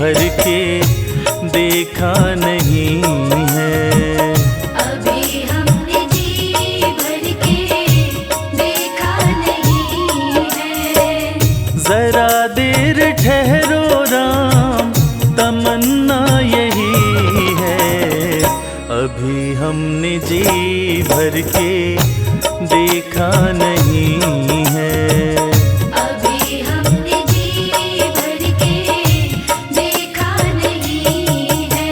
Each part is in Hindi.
भर के देखा नहीं है। अभी हमने जी भर के देखा नहीं है। जरा देर ठहरो राम, तमन्ना यही है। अभी हमने जी भर के देखा नहीं है। अभी हमने जी भर के देखा नहीं है।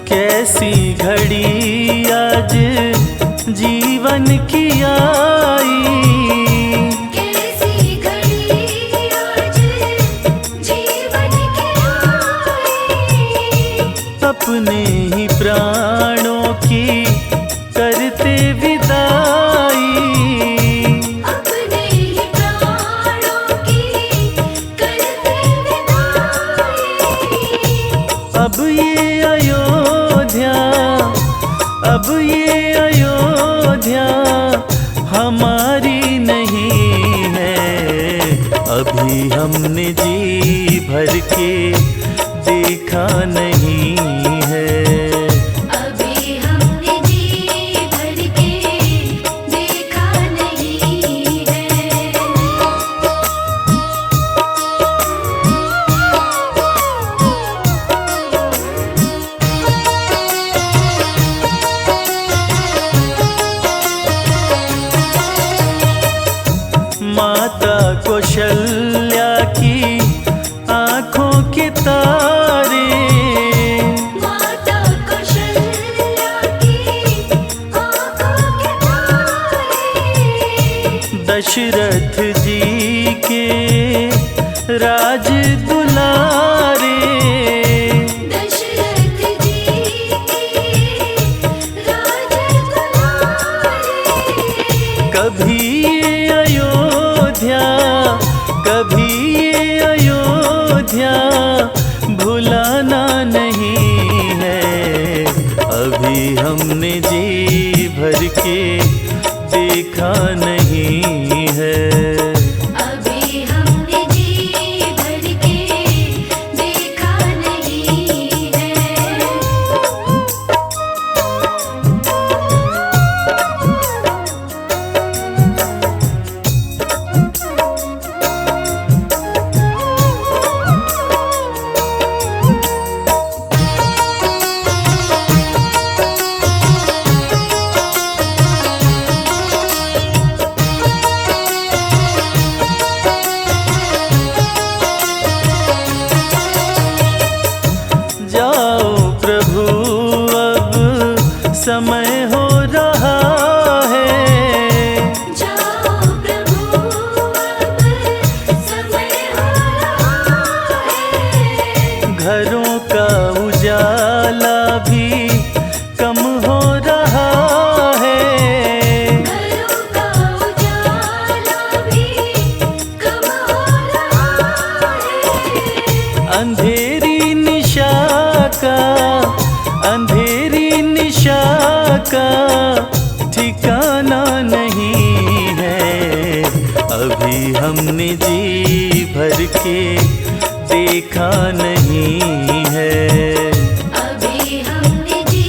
कैसी घड़ी आज जीवन की आई, कैसी घड़ी आज जीवन की आई। अपने ही प्राणों की करते विदाई। अपने ही प्राणों की करते विदाई। अब ये अयोध्या, अब ये अयोध्या हमारी नहीं है। अभी हमने जी भर के देखा नहीं है। अभी हमने जी भर के देखा नहीं है। माता कौशल्या की आंखों के तारे, माता कौशल्या की आंखों के तारे। दशरथ जी के राज दुलारे। दशरथ जी के राज दुलारे। कभी ये अयोध्या, कभी ये अयोध्या भुलाना नहीं है। अभी हमने जी भर के देखा नहीं है। अभी हमने जी भर के देखा नहीं है। जाओ प्रभु अब समय हो रहा है। जाओ प्रभु अब समय हो रहा है। घरों का उजाला भी कम हो रहा है। घरों का उजाला भी कम हो रहा है। अंधेरी निशा का, अंधेरी निशा का ठिकाना नहीं है। अभी हमने जी भर के देखा नहीं है। अभी हमने जी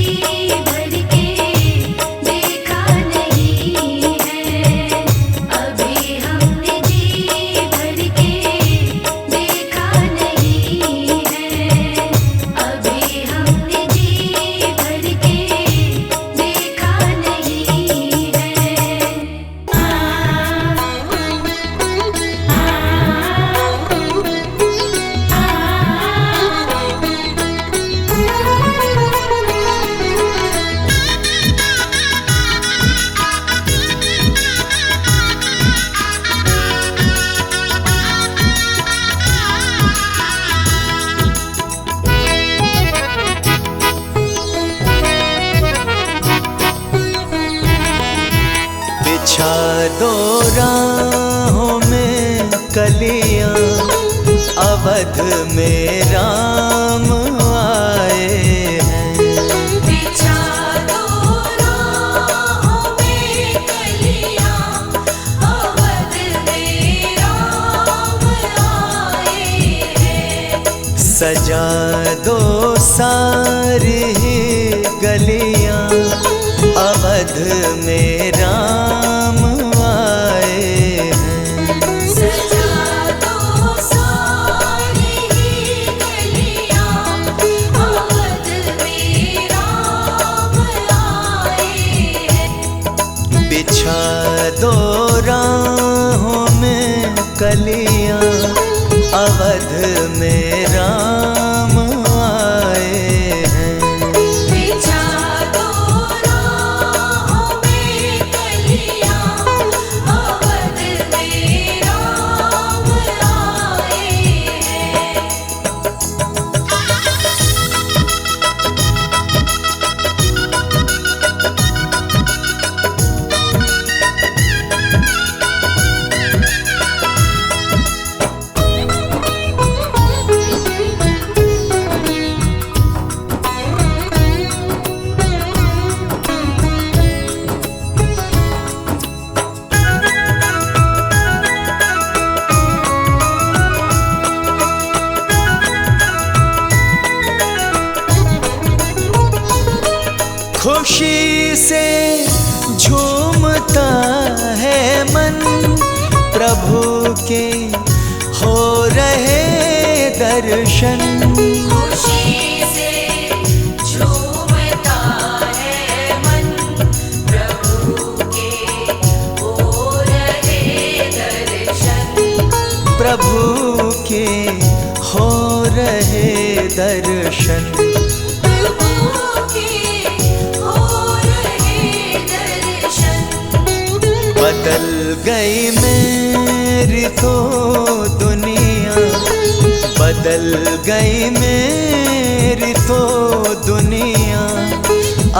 भर के देखा नहीं है। अभी हमने जी भर के देखा नहीं है। अभी हमने जी भर के देखा नहीं है। दो राहों में कलियां, अवध में राम आए हैं। बिछा दो राहों में कलियां, अवध में राम आए हैं। सजा दो सारी गलियां, अवध में राम आए हैं। सजा दो सारी गलियां, अवध में राम आए हैं। बिछा दो राहों में कलियां, अवध में राम आए हैं। बिछा दो राहों में कलियां, अवध में राम आए हैं। खुशी से झूमता है मन, प्रभु के हो रहे दर्शन। खुशी से झूमता है मन, प्रभु के हो रहे दर्शन। प्रभु के हो रहे दर्शन। बदल गई मेरी तो दुनिया, बदल गई मेरी तो दुनिया,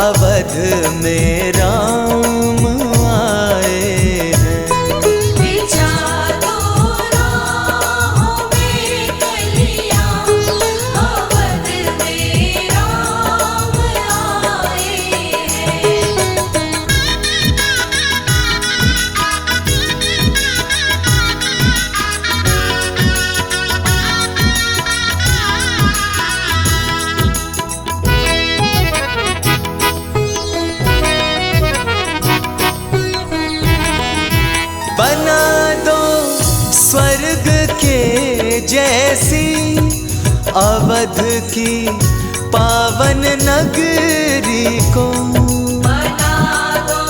अवध में राम आए हैं। बिछा दो राहों में कलियां, अवध में राम आए हैं। बना दो स्वर्ग के जैसी, अवध की पावन नगरी को। बना दो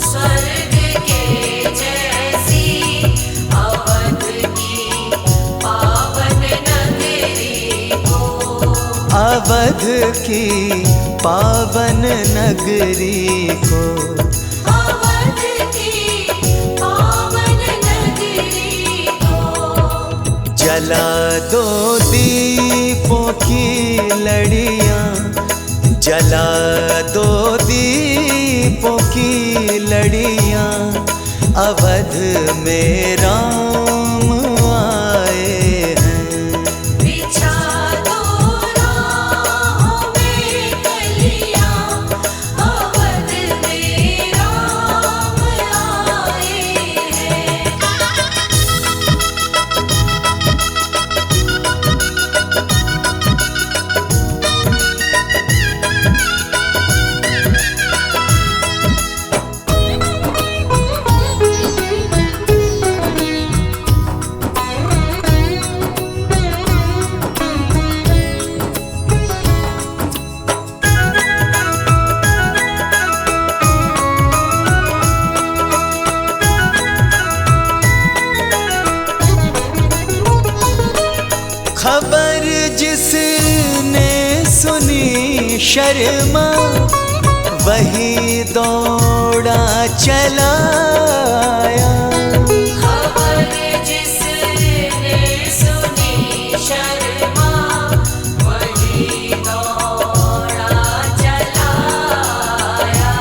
स्वर्ग के जैसी, अवध की पावन नगरी को। अवध की पावन नगरी को। अवध की पावन नगरी को। जला दो दीपों की लड़ियां, जला दो दीपों की लड़ियां, अवध में राम आए हैं। बिछा दो राहों में कलियां, अवध में राम आए हैं। खबर जिसने सुनी शर्मा, वही दौड़ा चला आया। खबर जिसने सुनी शर्मा, वही दौड़ा चला आया।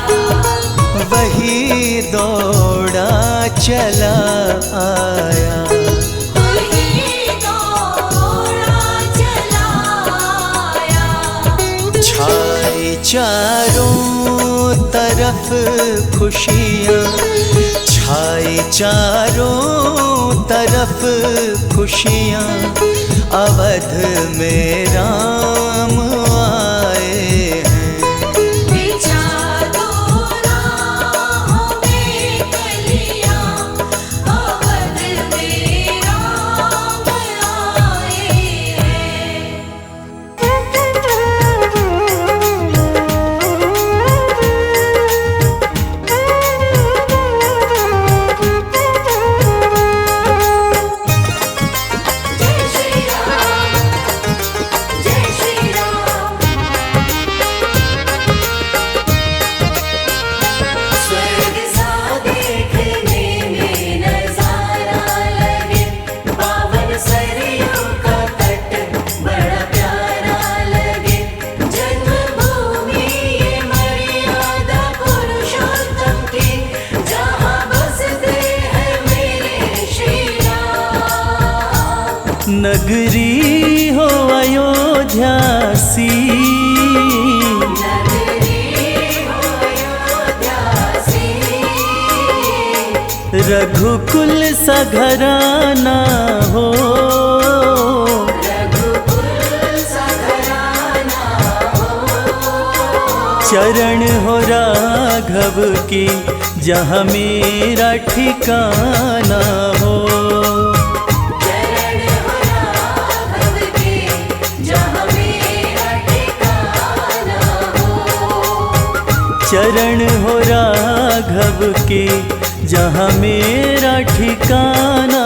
वही दौड़ा चला आया। वही दौड़ा चला आया। छाई चारों तरफ खुशियाँ, छाई चारों तरफ खुशियाँ, अवध में राम आए हैं। बिछा दो राहों में कलियां, अवध में राम आए हैं। जय श्री राम, जय श्री राम। स्वर्ग सा देखने में नजारा लगे, पावन सरयू का तट बड़ा प्यारा लगे। जन्मभूमि ये मर्यादा पुरुषोत्तम की, जहाँ बसते हैं मेरे श्री राम। नगरी हो अयोध्या सी, नगरी हो अयोध्या सी, रघुकुल सा घराना हो। रघुकुल सा घराना हो। चरण हो राघव के जहाँ मेरा ठिकाना हो। चरण हो राघव के, जहाँ मेरा ठिकाना हो। चरण हो राघव के जहाँ मेरा ठिकाना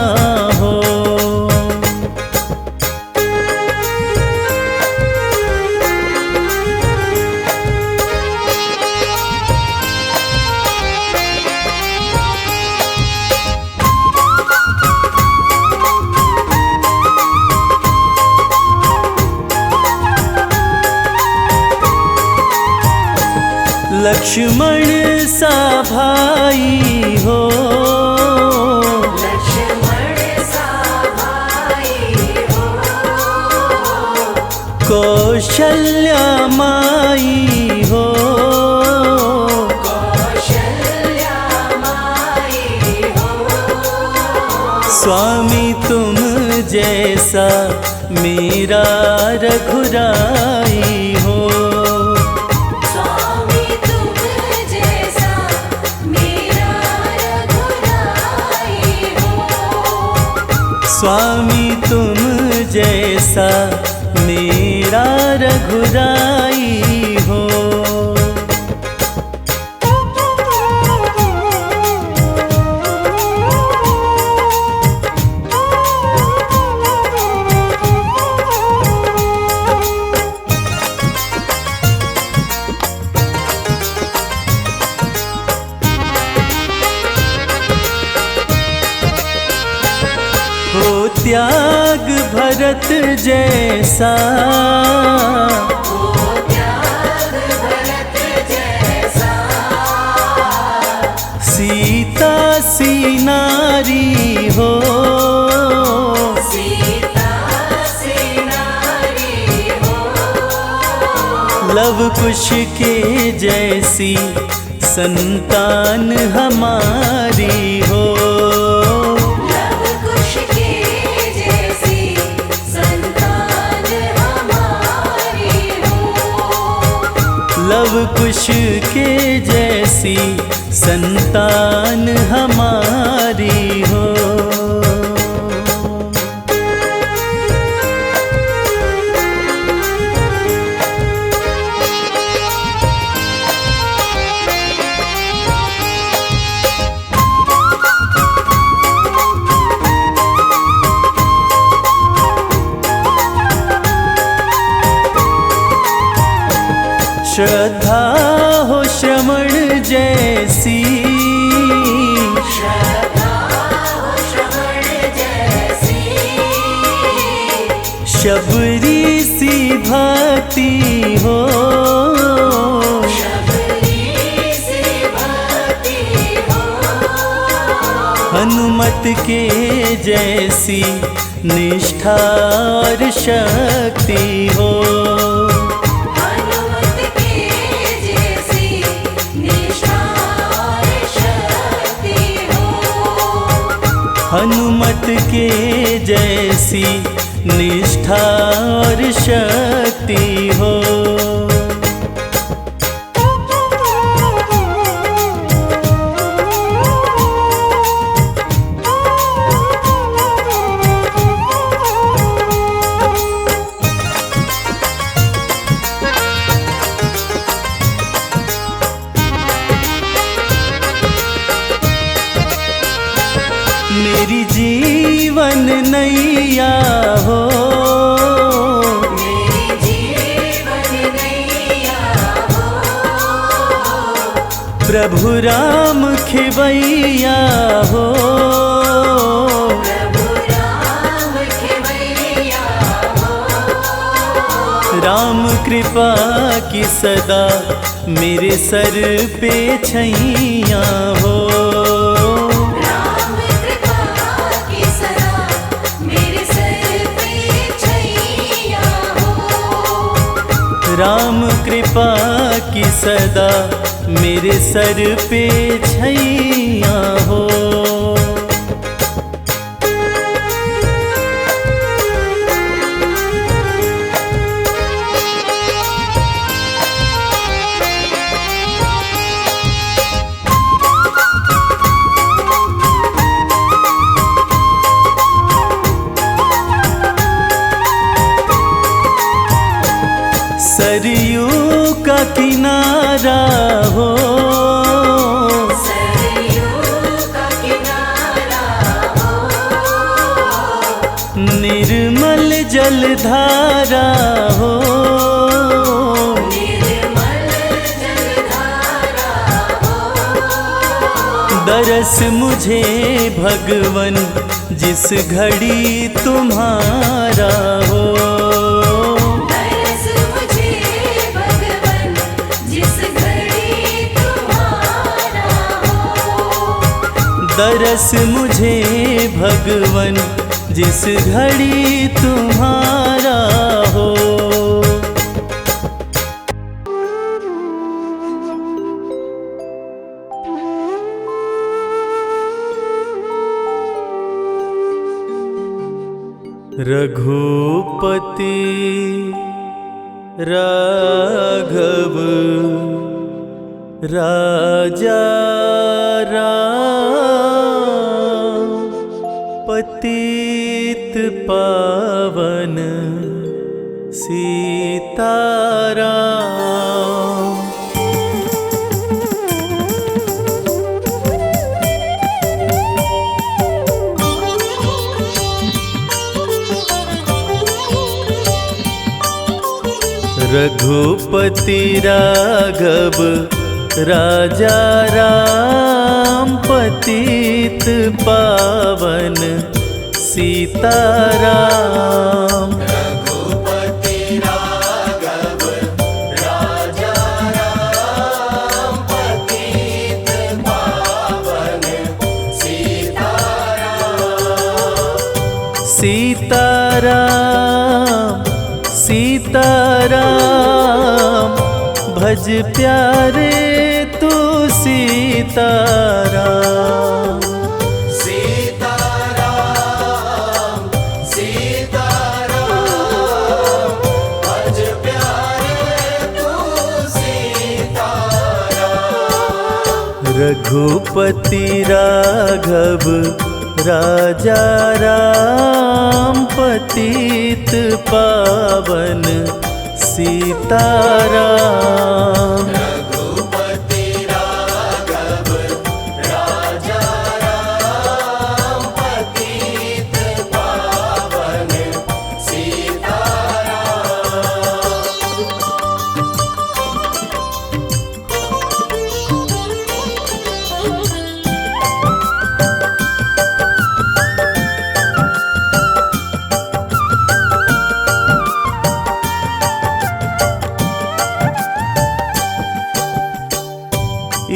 हो। लक्ष्मण सा भाई हो, लक्ष्मण सा भाई हो। कौशल्या माई हो। कौशल्या माई हो। स्वामी तुम जैसा मेरा रघुराई हो। स्वामी तुम जैसा मेरा रघुराई हो। स्वामी तुम जैसा मेरा रघुराई हो। हो त्याग भरत जैसा, हो त्याग भरत जैसा। सीता सी नारी हो। सीता सी नारी हो। लव कुश के जैसी संतान हमारी हो। लव कुश के जैसी संतान हमारी हो। लव कुश के जैसी संतान हमारी हो। श्रद्धा हो श्रवण जैसी, श्रद्धा हो श्रवण जैसी। शबरी सी भक्ति हो। शबरी सी भक्ति हो। हनुमत के जैसी निष्ठा और शक्ति हो। हनुमत के जैसी निष्ठा और शक्ति हो। हनुमत के जैसी निष्ठा और शक्ति हो। मेरी जीवन नैया हो, मेरी जीवन नैया हो। प्रभु राम खेवैया हो। प्रभु राम खेवैया हो। राम कृपा की सदा मेरे सर पे छैया हो। राम कृपा की सदा मेरे सर पे छैया हो। सरयू का किनारा हो, सरयू का किनारा हो। निर्मल जलधारा हो। निर्मल जलधारा हो। दरस मुझे भगवन जिस घड़ी तुम्हारा हो। दरस मुझे भगवन जिस घड़ी तुम्हारा हो। रघुपति राघव राजा राम, पतित पावन सीताराम। रघुपति राघव राजा राम, पतित पावन सीताराम। रघुपति राघव राजा राम, पतित पावन सीताराम। सीताराम सीताराम, भज प्यारे तू सीताराम। सीताराम सीताराम, भज प्यारे तू सीताराम। रघुपति राघव राजा राम, पतित पावन सीताराम। रघुपति राघव राजा राम, पतित पावन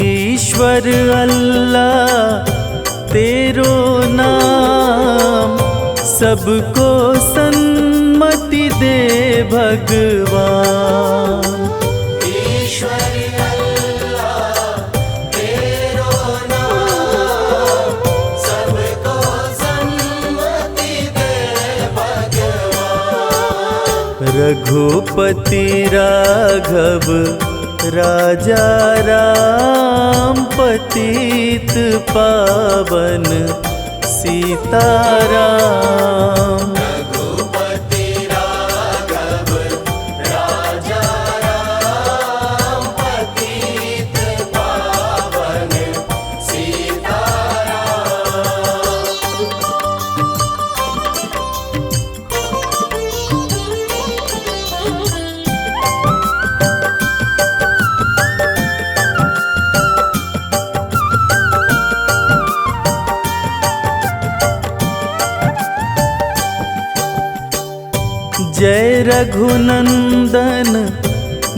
ईश्वर अल्लाह तेरो नाम सबको सन्मति दे भगवान। ईश्वर अल्लाह तेरो नाम सबको सन्मति दे भगवान। रघुपति राघव राजा राम पतित पावन सीताराम। रघुपति राघव राजा राम पतित पावन सीताराम। जय रघुनंदन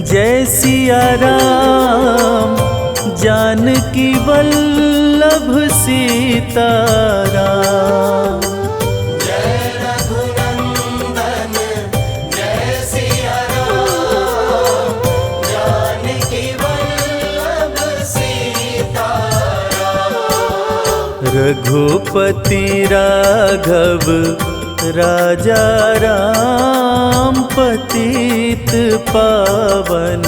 जय सिया राम, जानकी वल्लभ सीताराम। जय रघुनंदन जय सिया राम, जानकी वल्लभ सीताराम। रघुपति राघव राजा राम पतित पावन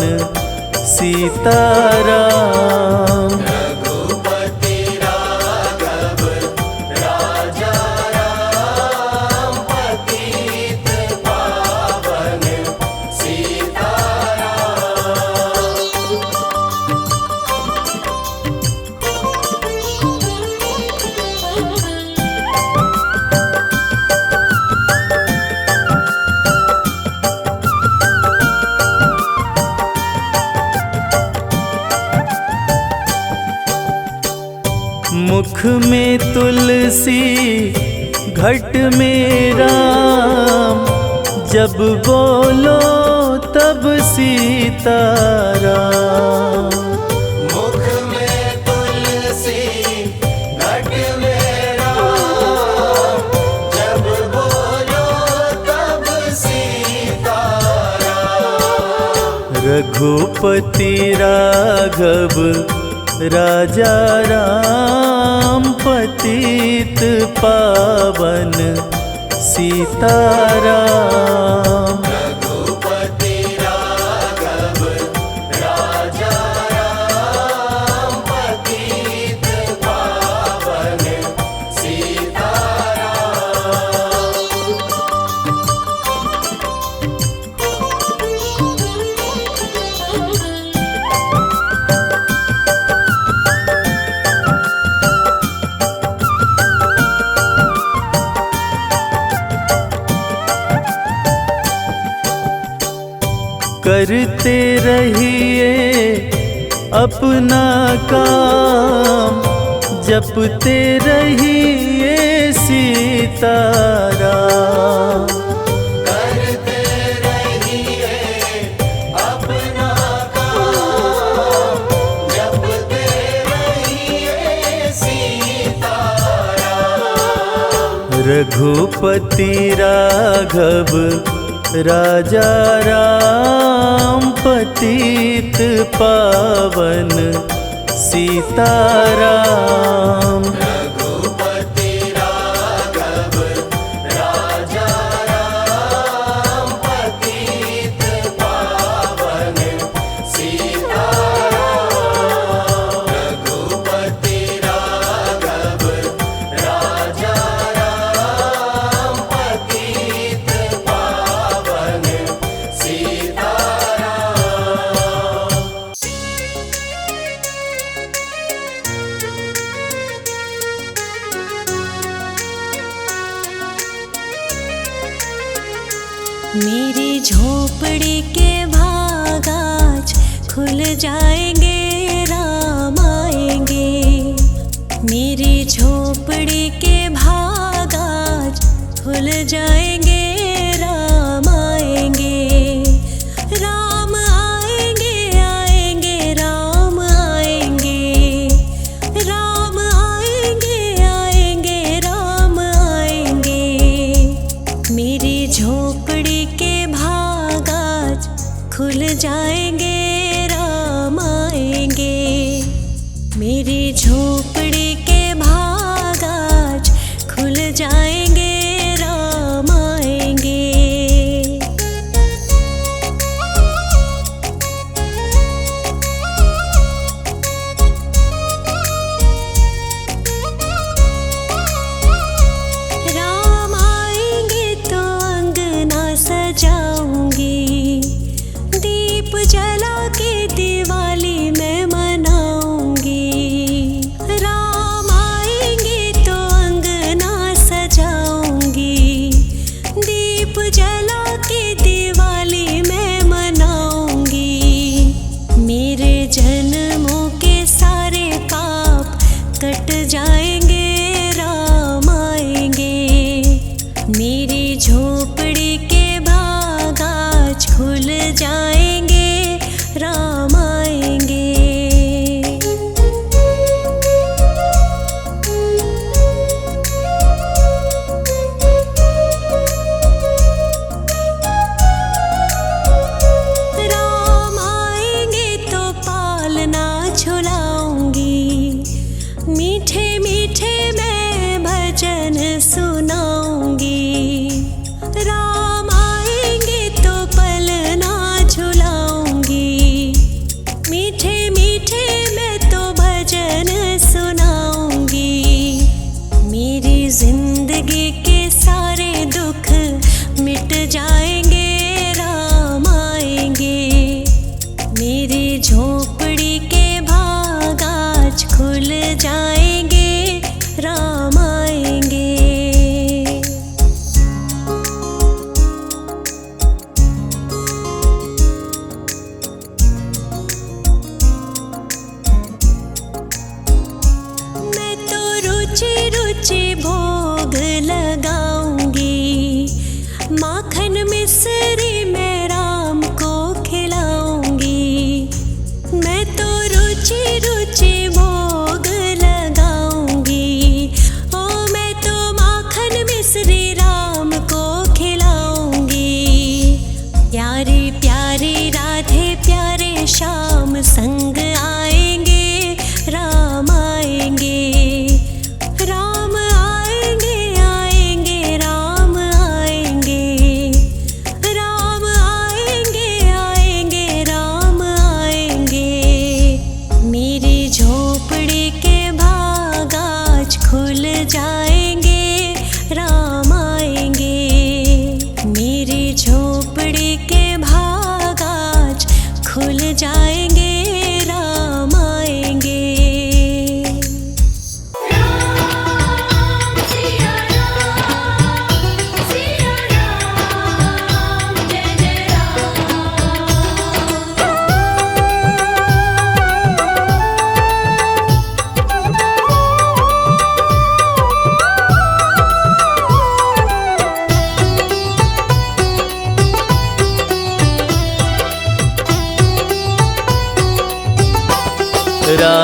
सीताराम। रघुपति राघव राजा राम पतित पावन सीताराम। मुख में तुलसी घट में राम, जब बोलो तब सीताराम। मुख में तुलसी घट में राम, जब बोलो तब सीताराम। रघुपति राघव राजा राम पतित पावन सीताराम। रघुपति राघव राजा राम पतित पावन सीताराम। करते रहिए अपना काम, जपते रहिए सीताराम। करते रहिए अपना काम, जपते रहिए सीताराम। रघुपति राघव राजा राम पतित पावन सीताराम। रघुपति राघव राजा राम पतित पावन सीताराम। रघुपति राघव राजा राम पतित पावन सीताराम। मेरी झोपड़ी के भाग आज खुल जाएंगे, राम आएंगे। मेरी झोपड़ी के भाग आज खुल जाएंगे, राम आएंगे। राम आएंगे आएंगे राम आएंगे, राम आएंगे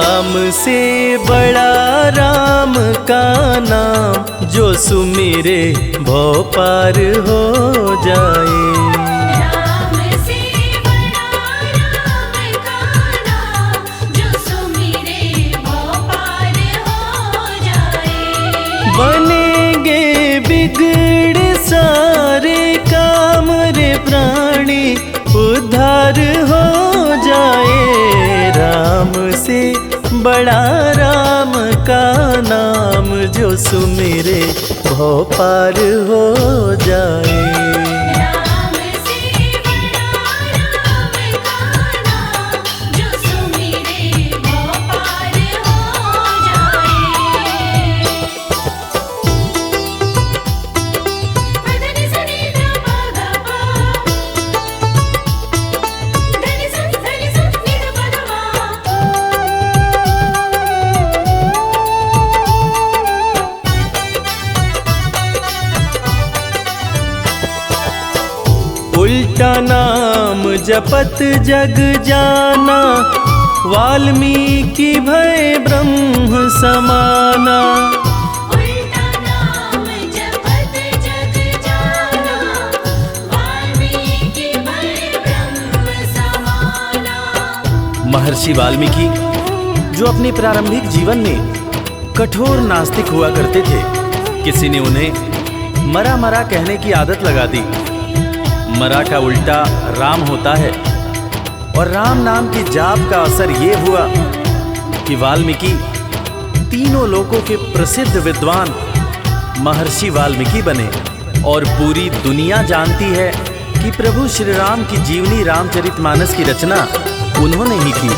राम से बड़ा राम का नाम, जो सुमिरे भव पार हो जाए। राम से बड़ा राम का नाम, जो सुमिरे भव पार हो जाए। बनेंगे बिगड़े सारे काम रे प्राणी, उद्धार हो जाए। राम से बड़ा राम का नाम, जो सुमिरे भव पार हो जाए। राम से बड़ा राम का नाम, जो सुमिरे भव पार हो जाए। धनि सनि ध प ग प, धनि स नि ध प ध म। उल्टा नाम जपत जग जाना, वाल्मीकि भय ब्रह्म समाना। उल्टा नाम जपत जग जाना, वाल्मीकि भय ब्रह्म समाना। महर्षि वाल्मीकि जो अपने प्रारंभिक जीवन में कठोर नास्तिक हुआ करते थे, किसी ने उन्हें मरा मरा कहने की आदत लगा दी। मरा का उल्टा राम होता है, और राम नाम की जाप का असर ये हुआ कि वाल्मीकि तीनों लोकों के प्रसिद्ध विद्वान महर्षि वाल्मीकि बने। और पूरी दुनिया जानती है कि प्रभु श्री राम की जीवनी रामचरितमानस की रचना उन्होंने ही की।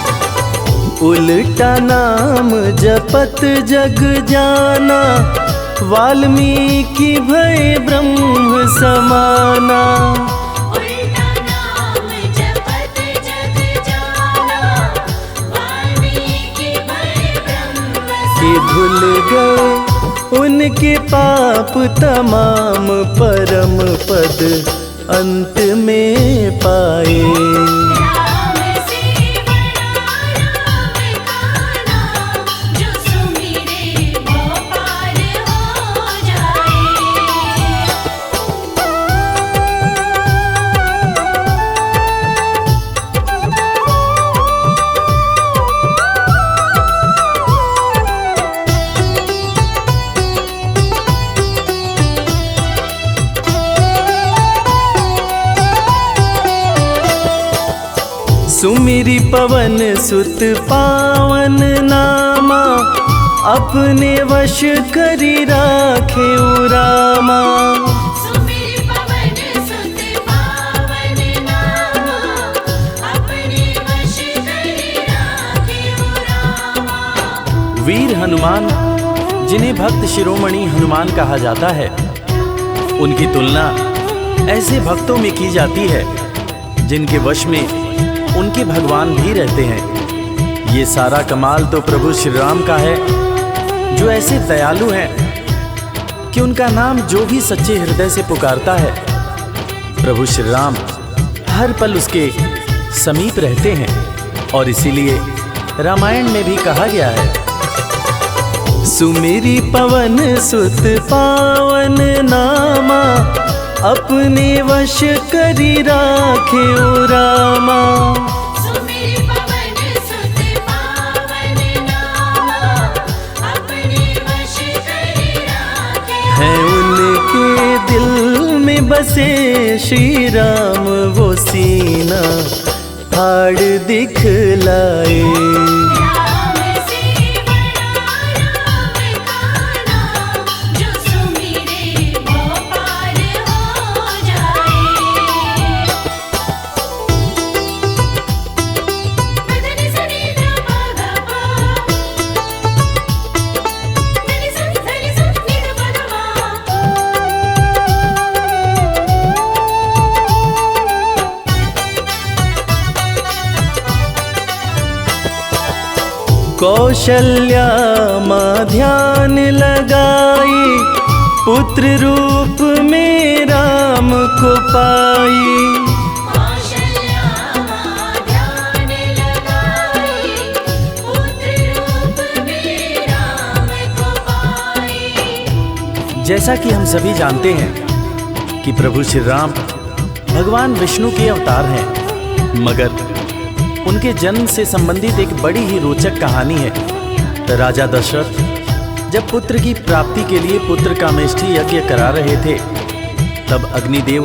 उल्टा नाम जपत जग जाना, वाल्मीकि भय ब्रह्म समाना। उल्टा नाम जपत जग जाना, वाल्मीकि भय ब्रह्म कि धुल गए उनके पाप तमाम, परम पद अंत में पाए। राम से बड़ा राम का नाम, जो सुमिरे भव पार हो जाए। सुमिरी पवन सुत पावन नामा, अपने वश करी राखे रामा। सुमिर पवन सुत पावन नामा, अपने वश करि राखे रामा। वीर हनुमान, जिन्हें भक्त शिरोमणि हनुमान कहा जाता है, उनकी तुलना ऐसे भक्तों में की जाती है जिनके वश में उनके भगवान भी रहते हैं। ये सारा कमाल तो प्रभु श्री राम का है, जो ऐसे दयालु हैं कि उनका नाम जो भी सच्चे हृदय से पुकारता है, प्रभु श्री राम हर पल उसके समीप रहते हैं। और इसीलिए रामायण में भी कहा गया है, सुमिरी पवन सुत पावन नामा, अपने वश करी राखे रामा। सुमिर पवन सुत पावन नामा, अपने वश करि राखे। है उनके दिल में बसे श्री राम, वो सीना फाड़ दिखलाए। राम से बड़ा राम का नाम, जो सुमिरे भव पार हो जाए। धनि सनि ध प ग प, धनि स नि ध प ध म। कौशल्या माँ ध्यान लगाई, पुत्र रूप में राम को पाई। कौशल्या माँ ध्यान लगाई, पुत्र जैसा कि हम सभी जानते हैं कि प्रभु श्री राम भगवान विष्णु के अवतार हैं, मगर उनके जन्म से संबंधित एक बड़ी ही रोचक कहानी है। राजा दशरथ जब पुत्र की प्राप्ति के लिए पुत्र कामेष्ठी यज्ञ करा रहे थे, तब अग्निदेव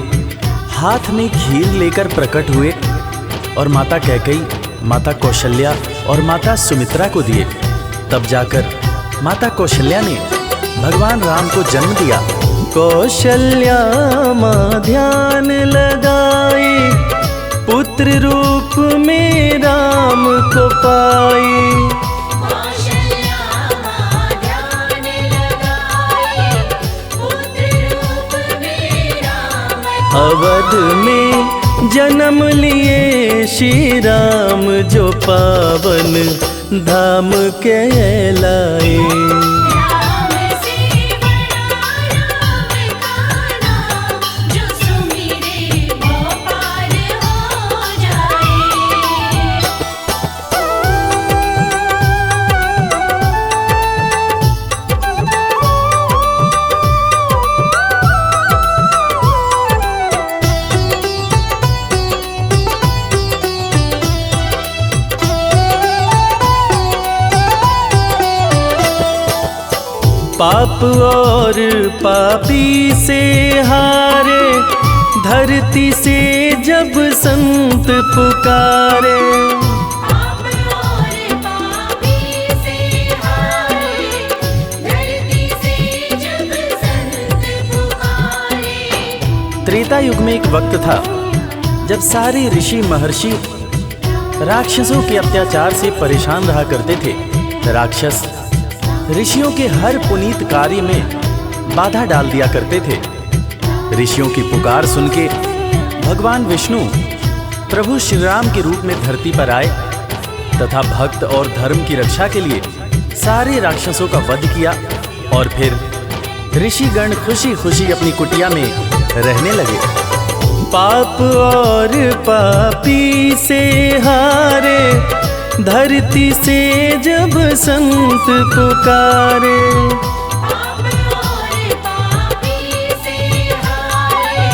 हाथ में खीर लेकर प्रकट हुए और माता कैकेयी, माता कौशल्या और माता सुमित्रा को दिए। तब जाकर माता कौशल्या ने भगवान राम को जन्म दिया। कौशल्या माँ ध्यान लगाए, पुत्र रूप में राम को पाए। कौशल्या माँ ध्यान लगाए, पुत्र रूप में राम अवध में जन्म लिए श्री राम, जो पावन धाम कहलाए। राम से बड़ा राम का नाम, जो सुमिरे वो पार हो जाए। पाप और पापी से हारे, धरती से जब संत पुकारे। पाप और पापी से हारे, धरती से जब संत पुकारे। त्रेता युग में एक वक्त था जब सारे ऋषि महर्षि राक्षसों के अत्याचार से परेशान रहा करते थे। राक्षस ऋषियों के हर पुनीत कार्य में बाधा डाल दिया करते थे। ऋषियों की पुकार सुन के भगवान विष्णु प्रभु श्री राम के रूप में धरती पर आए तथा भक्त और धर्म की रक्षा के लिए सारे राक्षसों का वध किया और फिर ऋषिगण खुशी खुशी अपनी कुटिया में रहने लगे। पाप और पापी से हारे, धरती से जब संत पुकारे। पाप और पापी से हारे,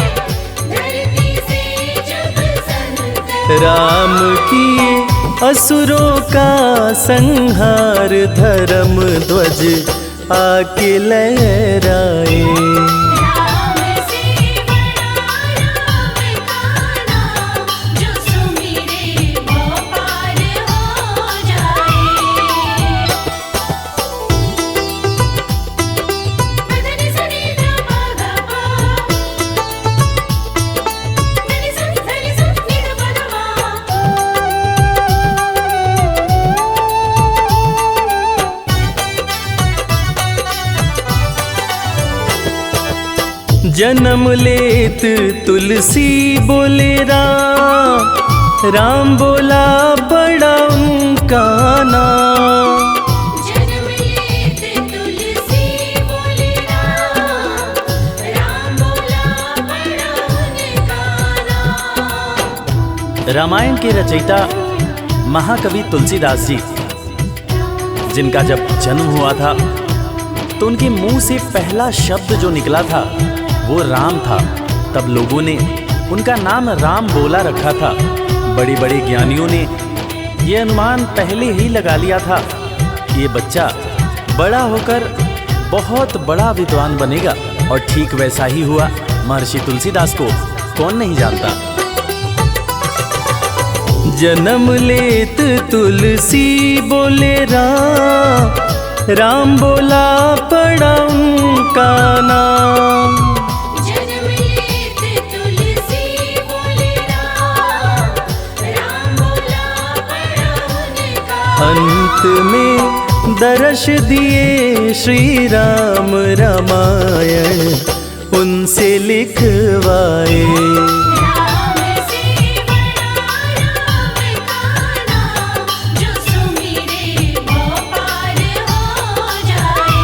धरती से जब संत राम किए असुरों का संहार, धर्म ध्वज आके लहराए। राम से बड़ा राम का नाम, जो सुमिरे वो पार हो जाए। मदनि सनि ध प ग प, मदनि सनि नि ध प ग जन्म लेत तुलसी बोले राम, राम बोला बड़ा उनका नाम। जन्म लेत तुलसी बोले राम, राम बोला बड़ा उनका नाम। रामायण के रचयिता महाकवि तुलसीदास जी, जिनका जब जन्म हुआ था तो उनके मुंह से पहला शब्द जो निकला था वो राम था। तब लोगों ने उनका नाम राम बोला रखा था। बड़े बड़े ज्ञानियों ने ये अनुमान पहले ही लगा लिया था कि ये बच्चा बड़ा होकर बहुत बड़ा विद्वान बनेगा, और ठीक वैसा ही हुआ। महर्षि तुलसीदास को कौन नहीं जानता। जन्म लेत तुलसी बोले राम, राम बोला पड़ा उनका नाम। जन्म लेत तुलसी बोले राम, राम बोला बड़ा उनका। अंत में दर्श दिए श्री राम, रामायण उनसे लिखवाए। राम से बड़ा राम का नाम, जो सुमिरे वो पार हो जाए।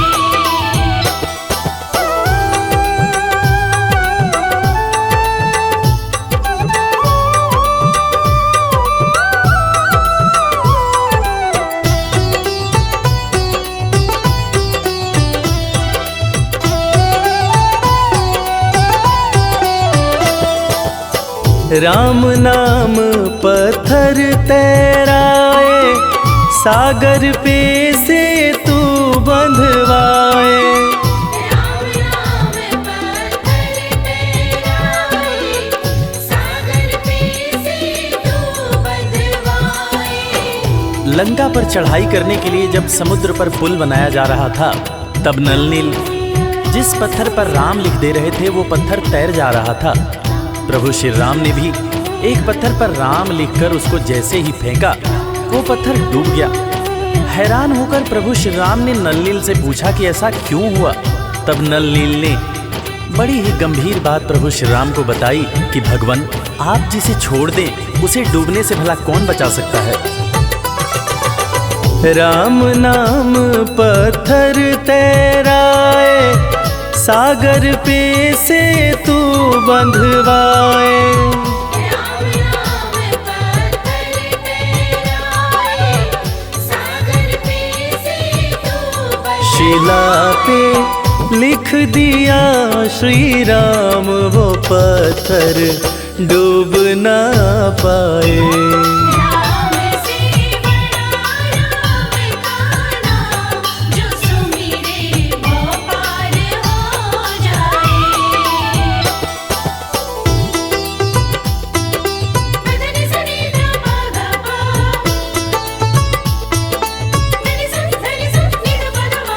राम नाम पत्थर तैराए, सागर पे से तू बंधवाए। राम नाम पत्थर तैराए, सागर पे से तू बंधवाए। लंका पर चढ़ाई करने के लिए जब समुद्र पर पुल बनाया जा रहा था, तब नल नील जिस पत्थर पर राम लिख दे रहे थे वो पत्थर तैर जा रहा था। प्रभु श्री राम ने भी एक पत्थर पर राम लिखकर उसको जैसे ही फेंका, वो पत्थर डूब गया। हैरान होकर प्रभु श्री राम ने नल नील से पूछा कि ऐसा क्यों हुआ। तब नल नील ने बड़ी ही गंभीर बात प्रभु श्री राम को बताई कि भगवान, आप जिसे छोड़ दें उसे डूबने से भला कौन बचा सकता है। राम नाम पत्थर तैराए, सागर पे से तू बंधवाए। राम नाम पत्थर तैराए, सागर पे से तू बंधवाए। शिला पे लिख दिया श्री राम, वो पत्थर डूब ना पाए। राम से बड़ा राम का नाम, जो सुमिरे वो पार हो जाए। मदनि सनि ध प ग प, मदनि सनि धनि स नि ध प ध म।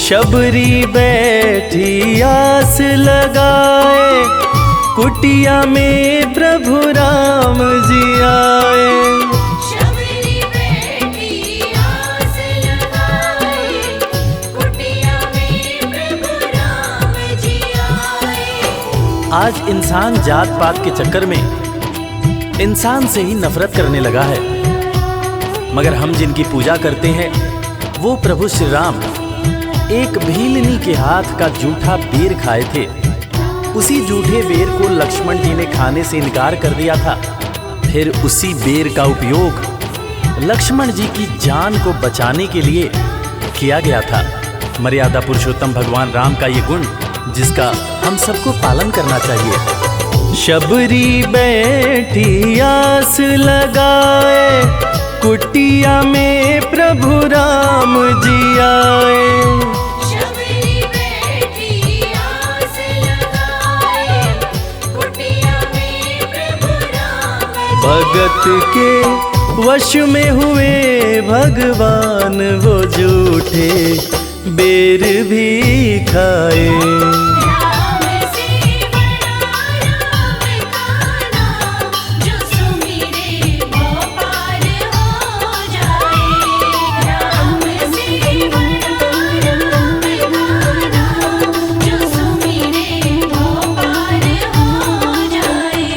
शबरी बैठी आस लगाए, कुटिया में प्रभु राम जी आए। शबरी बैठी आस लगाए, कुटिया में प्रभु राम जी आए। आज इंसान जात पात के चक्कर में इंसान से ही नफरत करने लगा है, मगर हम जिनकी पूजा करते हैं वो प्रभु श्री राम एक भीलनी के हाथ का जूठा बेर खाए थे। उसी जूठे बेर को लक्ष्मण जी ने खाने से इनकार कर दिया था। फिर उसी बेर का उपयोग लक्ष्मण जी की जान को बचाने के लिए किया गया था। मर्यादा पुरुषोत्तम भगवान राम का ये गुण जिसका हम सबको पालन करना चाहिए। शबरी बैठी आस लगाए, कुटिया में प्रभु राम जी आए। शबरी बैठी आस लगाए, कुटिया में प्रभु राम जी भगत के वश में हुए भगवान, वो झूठे बेर भी खाए। राम से बड़ा राम का नाम, जो सुमिरे वो पार हो जाए। राम से बड़ा राम का नाम, जो सुमिरे वो पार हो जाए।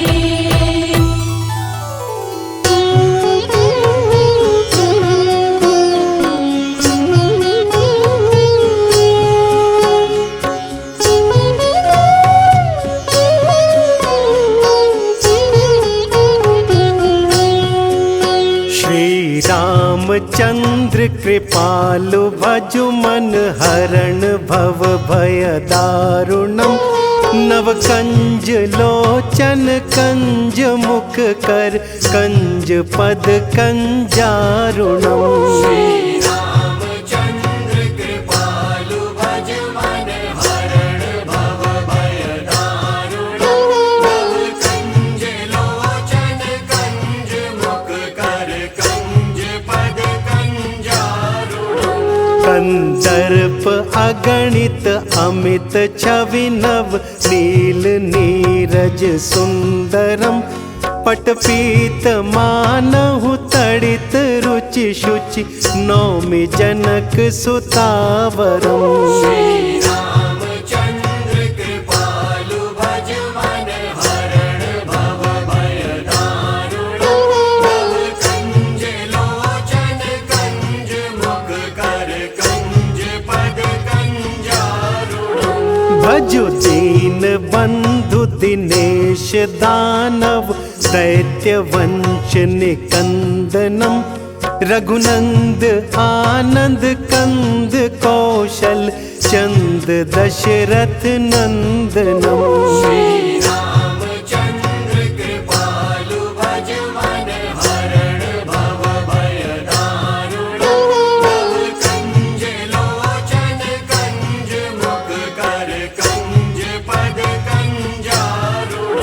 श्री रामचंद्र कृपालु भजु मन हरण भव भय दारुणम। नव कंज लोचन कंज मुख कर कंज पद कंजारुणम। कंदर्प अगणित अमित छवि नव नील नीरज सुंदरम। पटपीत मानहु तड़ित रुचि शुचि नौमि जनक सुतावरम। भजु दीन बंधु दिनेश दानव दैत्य वंश निकंदनम। रघुनंद आनंद कंद कौशल चंद दशरथ नंदनम। रामचंद्र कृपालु भज मन हरण भव भय दारुण कंज लोचन कंज मुख कर कंज पद कंजारुण।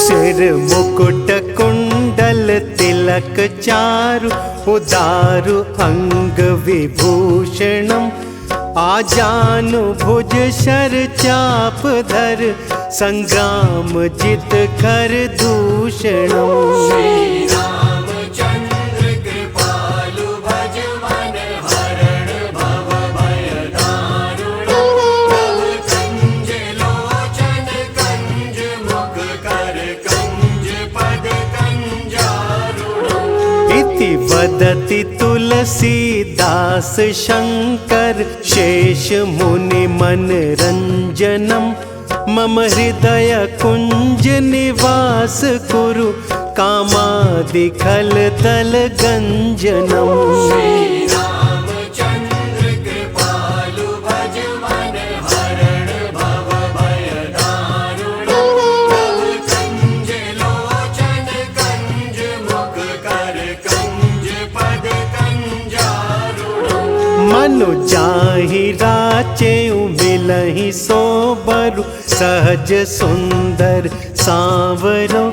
सिर मुकुट कुंडल तिलक चारु उदारु अंग विभूषणम। आजानु भुज शर चाप धर संग्राम जित कर दूषणम। रामचंद्र कृपालु भज मन हरण भव भय दारुण कंज लोचन कंज मुख कर कंज पद कंजारुण। इति वदति तुलसीदास शंकर शेष मुनि मनरंजनम। मम हृदय कुंज निवास कुरु कामादि खल तल गंजनम। रामचंद्र कृपालु भज मन हरण भव भय दारुण कंज लोचन कंज मुख कर कंज पद कंजारुण। मनु जाहि राचेउ मिलहि सोबरु सहज सुंदर सांवरो।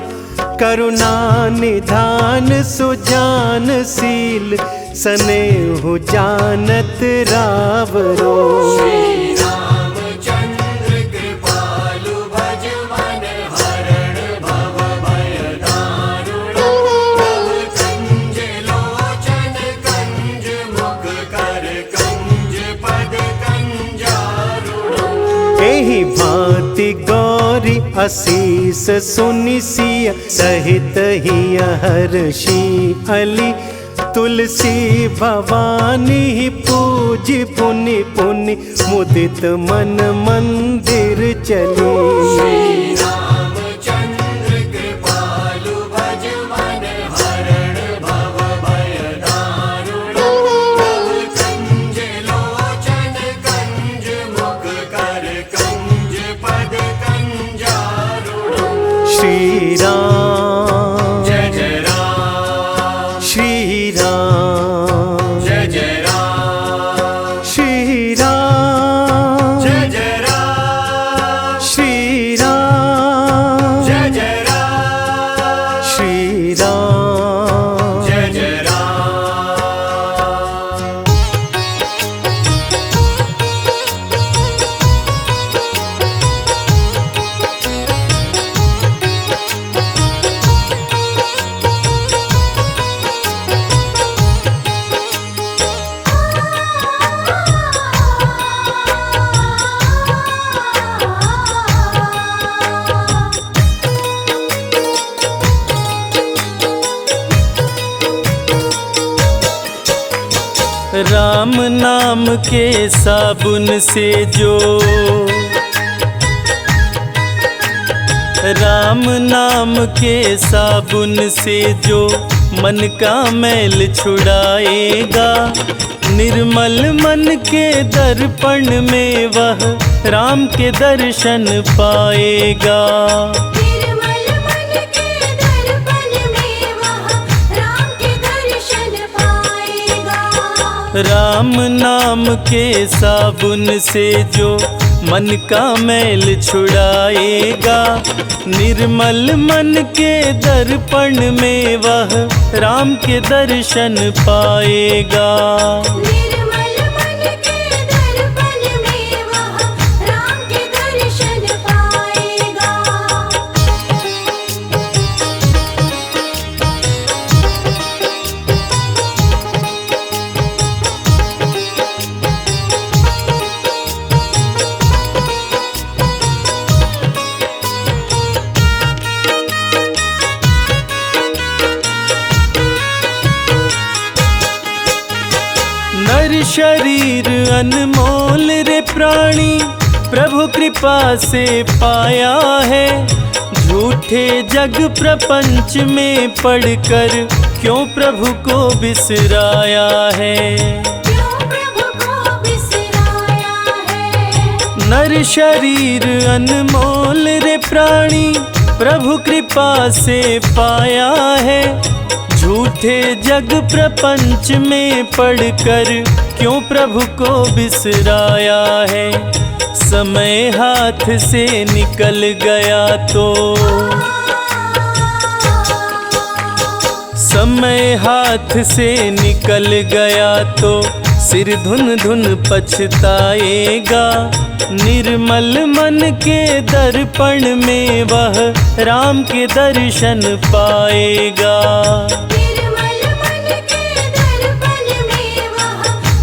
करुणा निधान सुजान शील सनेहु जानत रावरो। रामचंद्र कृपालु भज मन हरण भव भय दारुण कंज लोचन कंज मुख कर कंज पद कंजारुण। एहि भांति गौरी असीस सुनि सिय सहित हिय हर्षि अली। तुलसी भवानी पूजि पुनि पुनि मुदित मन मंदिर चली। रामचंद्र कृपालु भज मन हरण भव भय दारुण कंज लोचन कंज मुख कर कंज पद कंजारुण। श्री राम जय जय राम श्री राम जय जय राम श्री राम जय जय राम श्री राम जय जय राम श्री राम जय जय राम। राम नाम के साबुन से जो राम नाम के साबुन से जो मन का मैल छुड़ाएगा। निर्मल मन के दर्पण में वह राम के दर्शन पाएगा। निर्मल मन के दर्पण में वह राम के दर्शन पाएगा। राम नाम के साबुन से जो मन का मैल छुड़ाएगा। निर्मल मन के दर्पण में वह राम के दर्शन पाएगा। निर्मल मन के दर्पण में वह राम के दर्शन पाएगा। नर शरीर अनमोल रे प्राणी प्रभु कृपा से पाया है। झूठे जग प्रपंच में पढ़कर क्यों प्रभु को बिसराया है। क्यों प्रभु को बिसराया है। नर शरीर अनमोल रे प्राणी प्रभु कृपा से पाया है। झूठे जग प्रपंच में पढ़कर क्यों प्रभु को बिसराया है। समय हाथ से निकल गया तो समय हाथ से निकल गया तो सिर धुन धुन पछताएगा। निर्मल मन के दर्पण में वह राम के दर्शन पाएगा। निर्मल मन के दर्पण में वह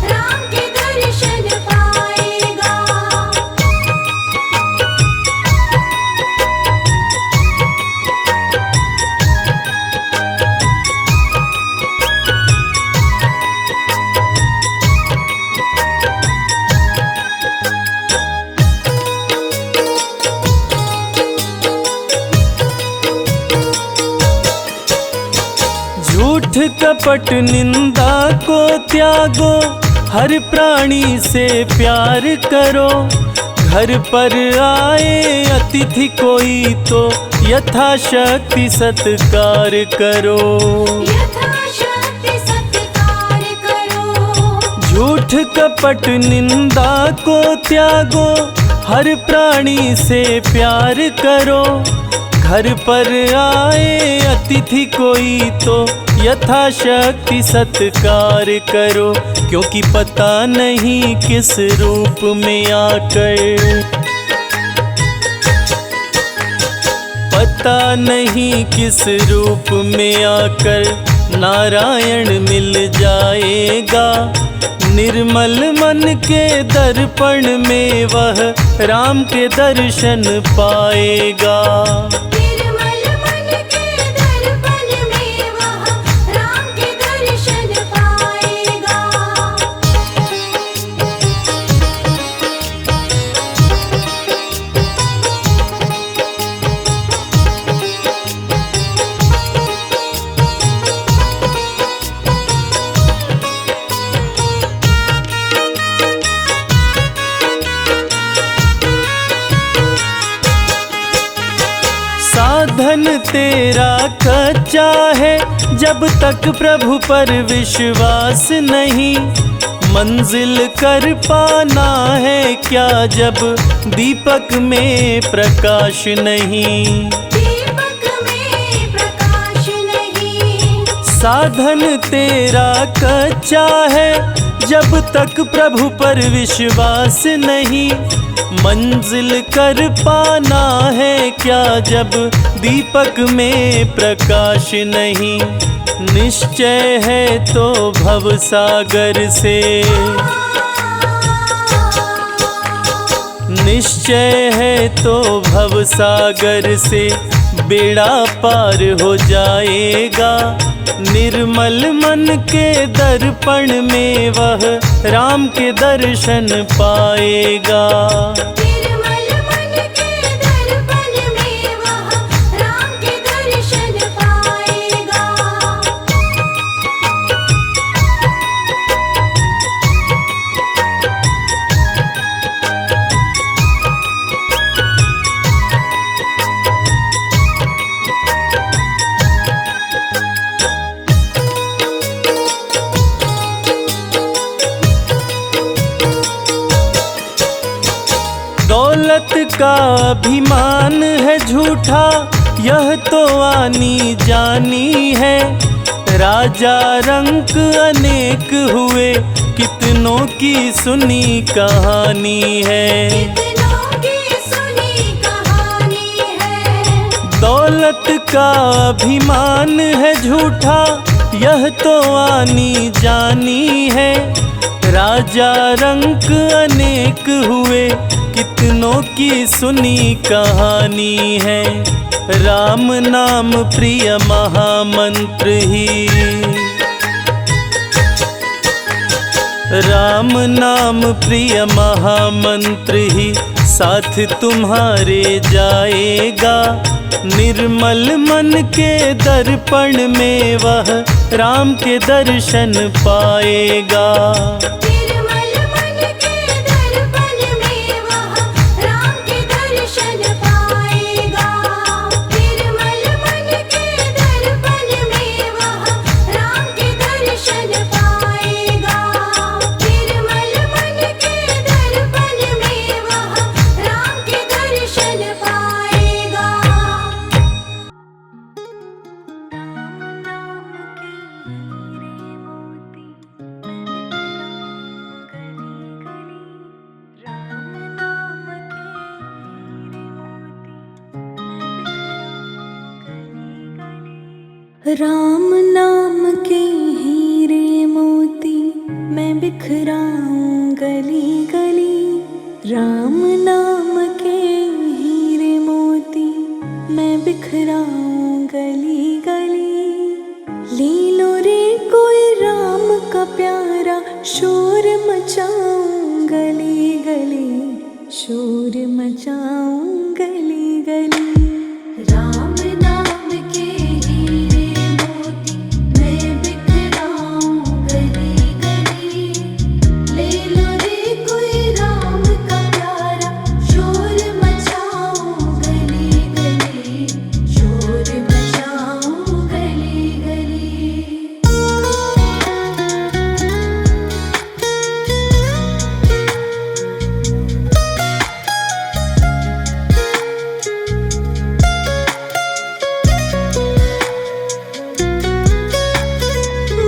राम के दर्शन पाएगा। झूठ कपट निंदा को त्यागो, हर प्राणी से प्यार करो। घर पर आए अतिथि कोई तो यथाशक्ति सत्कार करो। यथाशक्ति सत्कार करो। झूठ कपट निंदा को त्यागो, हर प्राणी से प्यार करो। घर पर आए अतिथि कोई तो यथाशक्ति सत्कार करो। क्योंकि पता नहीं किस रूप में आकर, पता नहीं किस रूप में आकर नारायण मिल जाएगा। निर्मल मन के दर्पण में वह राम के दर्शन पाएगा। निर्मल मन के दर्पण में वह राम के दर्शन पाएगा। साधन तेरा कच्चा है, जब तक प्रभु पर विश्वास नहीं। मंजिल कर पाना है क्या जब दीपक में प्रकाश नहीं। दीपक में प्रकाश नहीं। साधन तेरा कच्चा है, जब तक प्रभु पर विश्वास नहीं। मंजिल कर पाना है क्या जब दीपक में प्रकाश नहीं। निश्चय है तो भव सागर से, निश्चय है तो भव सागर से बेड़ा पार हो जाएगा। निर्मल मन के दर्पण में वह राम के दर्शन पाएगा। निर्मल मन के दर्पण में वह राम के दर्शन पाएगा। दौलत का अभिमान है झूठा, यह तो आनी जानी है। राजा रंक अनेक हुए, कितनों की सुनी कहानी है। कितनों की सुनी कहानी है। दौलत का अभिमान है झूठा, यह तो आनी जानी है। राजा रंक अनेक हुए, कितनों की सुनी कहानी है। राम नाम प्रिय महामंत्र ही, राम नाम प्रिय महामंत्र ही साथ तुम्हारे जाएगा। निर्मल मन के दर्पण में वह राम के दर्शन पाएगा। निर्मल मन के दर्पण में वह राम के दर्शन पाएगा। निर्मल मन के दर्पण में वह राम के दर्शन पाएगा। निर्मल मन के दर्पण में वह राम के दर्शन पाएगा। राम नाम के हीरे मोती मैं बिखराऊं गली गली। राम नाम के हीरे मोती मैं बिखराऊं गली गली। ले लो रे कोई राम का प्यारा शोर मचाऊं गली गली। शोर मचाऊं गली गली। राम नाम के हीरे मोती मैं बिखराऊं गली गली। ले लो रे कोई राम का प्यारा शोर मचाऊं गली गली। शोर मचाऊं गली गली।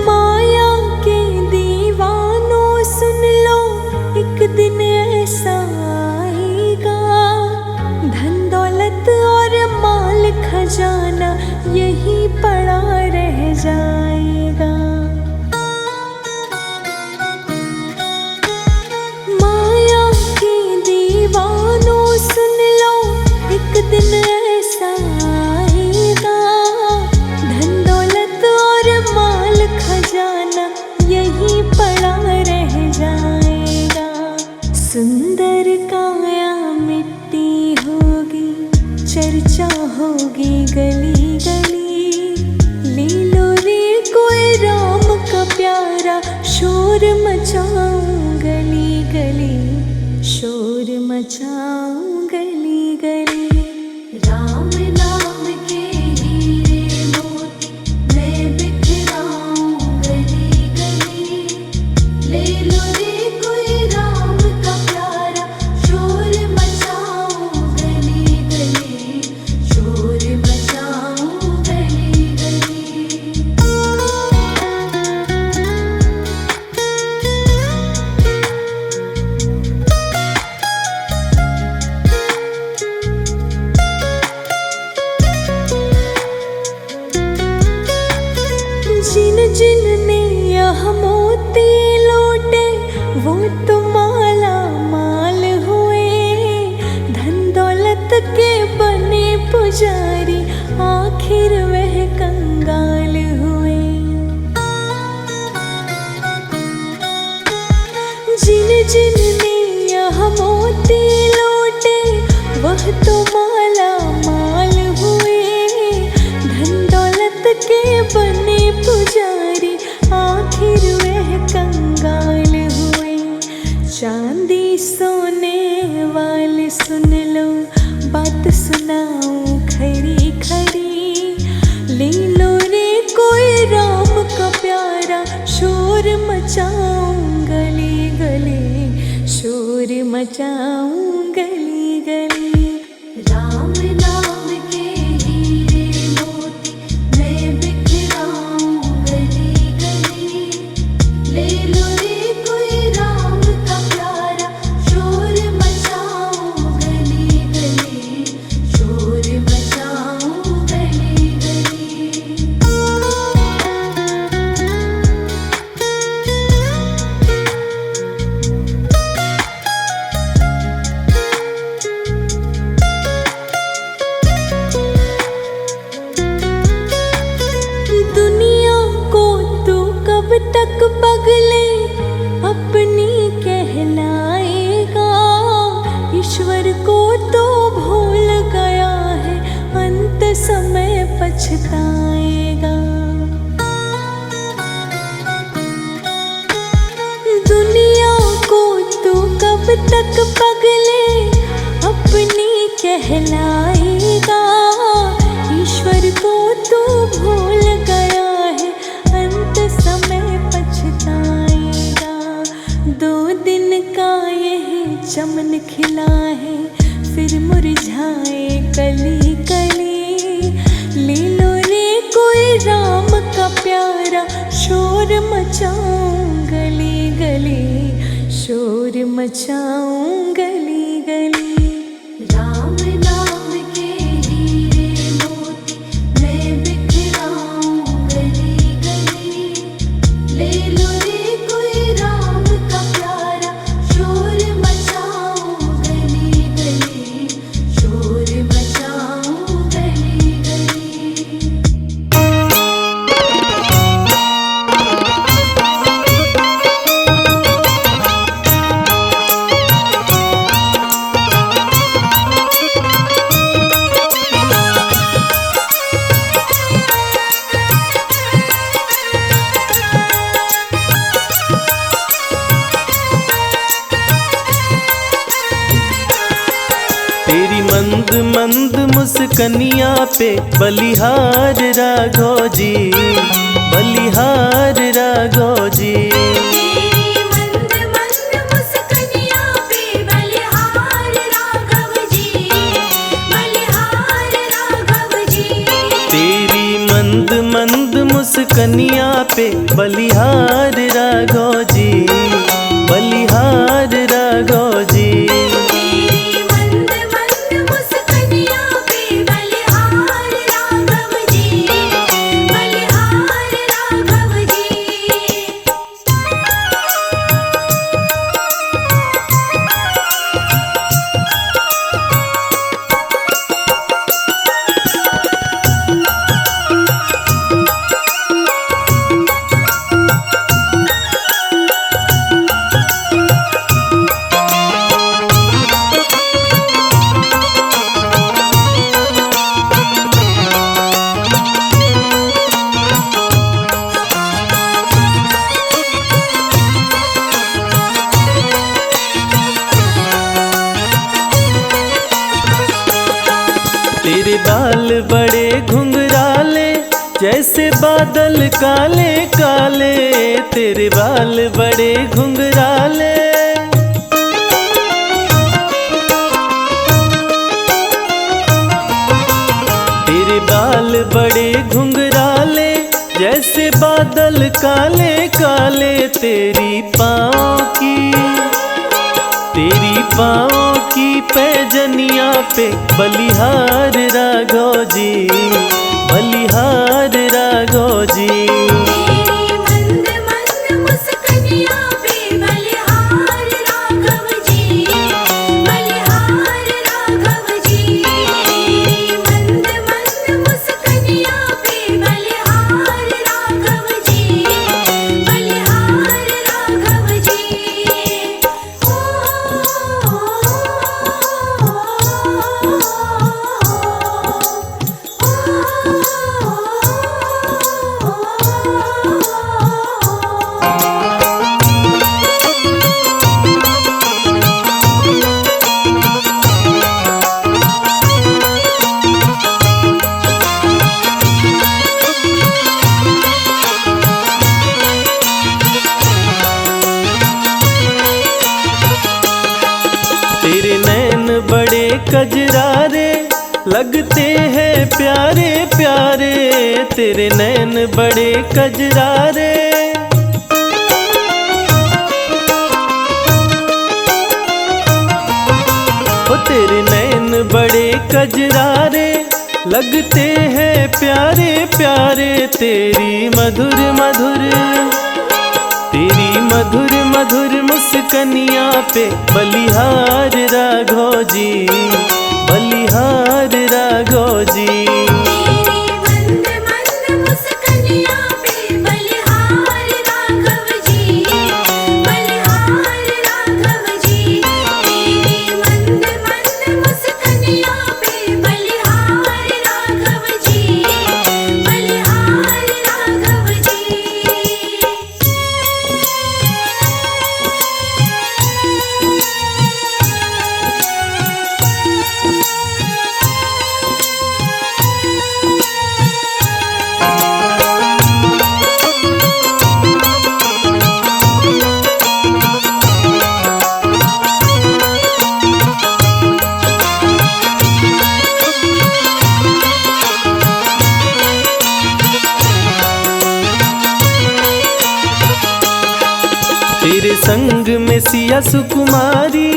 माया के दीवानों सुन लो एक दिन ऐसा आएगा। धन दौलत और माल खजाना यही पड़ा रह जाएगा। माया के दीवानों सुन लो एक दिन ऐसा आएगा। धन दौलत और माल खजाना यही पड़ा रह जाएगा। सुंदर काया मिट्टी होगी चर्चा होगी गली गली। ले लो रे कोई राम का प्यारा शोर मचाऊं गली गली। शोर मचाऊं गली गली। राम नाम के हीरे मोती मैं बिखराऊं गली गली। ले लो रे कोई राम का प्यारा शोर मचाऊं गली गली। शोर मचाऊं गली गली। जिन जिन ने यह मोती लूटे वो तो माला माल हुए। धन दौलत के बने पुजारी आखिर वह कंगाल हुए। जिन जिन ने यह मोती लूटे वह तो माला माल हुए। धन दौलत के बने पुजारी आखिर वह कंगाल हुए। चांदी सोने वाले सुन लो बात सुनाऊं खरी खरी। ले लो रे कोई राम का प्यारा शोर मचाऊं गली गली। शोर मचाऊं गली गली। राम नाम के हीरे मोती मैं बिखराऊं गली गली। ले लो रे कोई राम का प्यारा शोर मचाऊं गली गली। शोर मचाऊं गली गली। समय पछताएगा। दुनिया को तू कब तक पगले अपनी कहलाएगा। ईश्वर को तू भूल गया है, अंत समय पछताएगा। 2 दिन का यही चमन खिला है, फिर मुरझाए कली कली। ले लो रे कोई राम का प्यारा, शोर मचाऊं गली गली, शोर मचाऊं गली गली। राम नाम के हीरे मोती मैं बिखराऊं गली गली। ले लो रे कोई राम का प्यारा, शोर मचाऊं गली गली, शोर मचाऊं गली गली। तेरी मंद मंद मुस्कनिया पे बलिहार राघव जी, बलिहार राघव जी। तेरी मंद मंद मुस्कनिया पे बलिहार राघव जी, बलिहार राघव जी। तेरी मंद मंद मुस्कनिया पे बलिहार राघव जी, बलिहार राघव जी। तेरी मंद मंद मुस्कनिया पे बलिहार राघव जी, बलिहार राघव जी। तेरे बाल बड़े घुंघराले जैसे बादल काले काले, तेरे बाल बड़े घुंघराले। तेरे बाल बड़े घुंघराले जैसे बादल काले काले। तेरी पाँव की पैजनिया पे बलिहार राघव जी, बलिहार राघव जी। तेरी मंद मंद मुस्कनिया पे बलिहार राघव जी, बलिहार राघव जी। तेरी मंद मंद मुस्कनिया पे बलिहार राघव जी, बलिहार राघव जी। तेरे नैन बड़े कजरारे लगते हैं प्यारे प्यारे। तेरे नैन बड़े कजरारे। ओ तेरे नैन बड़े कजरारे लगते हैं प्यारे प्यारे। तेरी मधुर मधुर मुस्कनिया पे बलिहार राघव जी, बलिहार राघव जी। तेरी मंद मंद मुस्कनिया पे बलिहार राघव जी, बलिहार राघव जी। तेरी मंद मंद मुस्कनिया पे बलिहार राघव संग में सिया सुकुमारी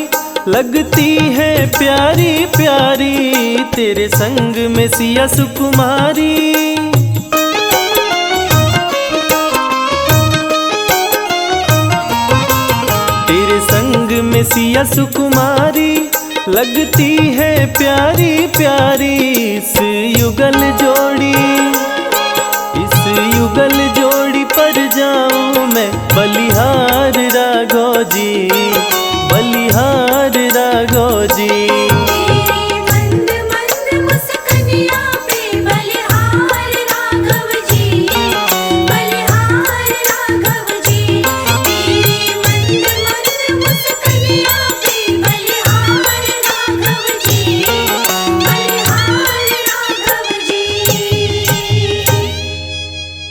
लगती है प्यारी प्यारी, तेरे संग में सिया सुकुमारी। तेरे संग में सिया सुकुमारी लगती है प्यारी प्यारी, इस युगल जोड़ी